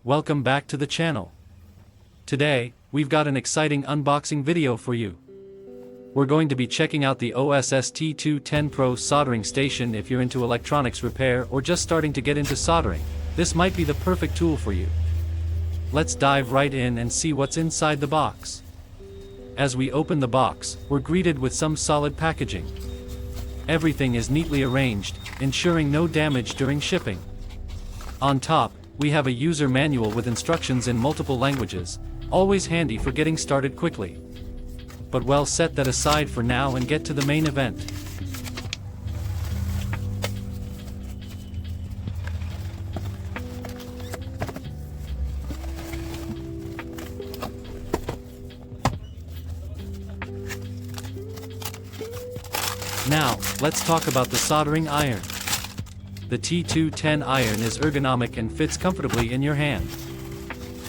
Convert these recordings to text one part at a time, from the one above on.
Welcome back to the channel. Today, we've got an exciting unboxing video for you. We're going to be checking out the OSS T210 Pro soldering station. If you're into electronics repair or just starting to get into soldering, this might be the perfect tool for you. Let's dive right in and see what's inside the box. As we open the box, we're greeted with some solid packaging. Everything is neatly arranged, ensuring no damage during shipping. On top, we have a user manual with instructions in multiple languages, always handy for getting started quickly. But we'll set that aside for now and get to the main event. Now, let's talk about the soldering iron. The T210 iron is ergonomic and fits comfortably in your hand.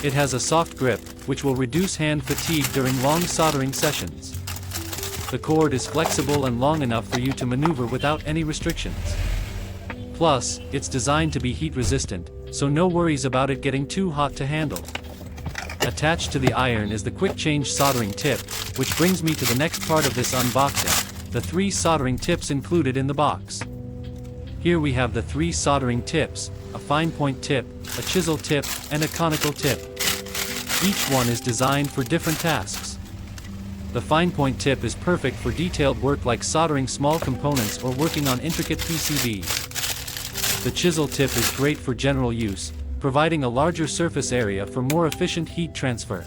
It has a soft grip, which will reduce hand fatigue during long soldering sessions. The cord is flexible and long enough for you to maneuver without any restrictions. Plus, it's designed to be heat resistant, so no worries about it getting too hot to handle. Attached to the iron is the quick change soldering tip, which brings me to the next part of this unboxing, the 3 soldering tips included in the box. Here we have the 3 soldering tips, a fine point tip, a chisel tip, and a conical tip. Each one is designed for different tasks. The fine point tip is perfect for detailed work like soldering small components or working on intricate PCBs. The chisel tip is great for general use, providing a larger surface area for more efficient heat transfer.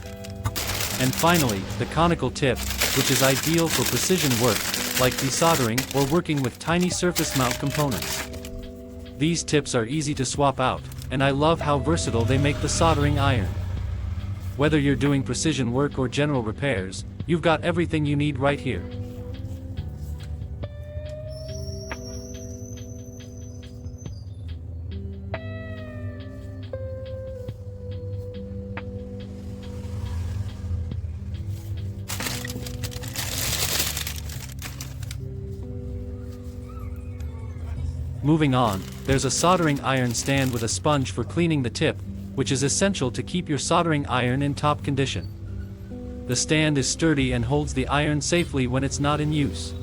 And finally, the conical tip, which is ideal for precision work, like desoldering or working with tiny surface mount components. These tips are easy to swap out, and I love how versatile they make the soldering iron. Whether you're doing precision work or general repairs, you've got everything you need right here. Moving on, there's a soldering iron stand with a sponge for cleaning the tip, which is essential to keep your soldering iron in top condition. The stand is sturdy and holds the iron safely when it's not in use.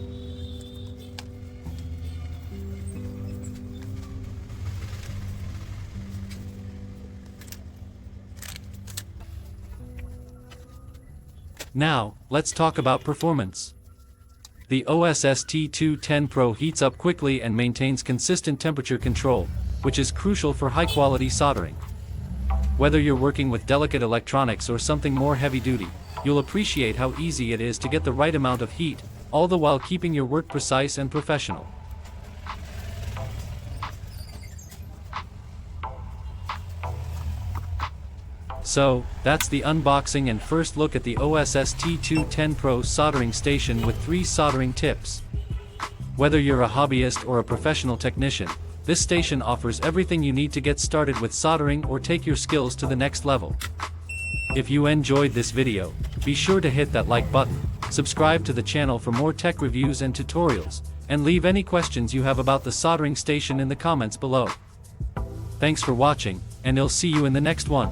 Now, let's talk about performance. The OSS T210 Pro heats up quickly and maintains consistent temperature control, which is crucial for high-quality soldering. Whether you're working with delicate electronics or something more heavy-duty, you'll appreciate how easy it is to get the right amount of heat, all the while keeping your work precise and professional. So, that's the unboxing and first look at the OSS T210 Pro soldering station with 3 soldering tips. Whether you're a hobbyist or a professional technician, this station offers everything you need to get started with soldering or take your skills to the next level. If you enjoyed this video, be sure to hit that like button, subscribe to the channel for more tech reviews and tutorials, and leave any questions you have about the soldering station in the comments below. Thanks for watching, and I'll see you in the next one.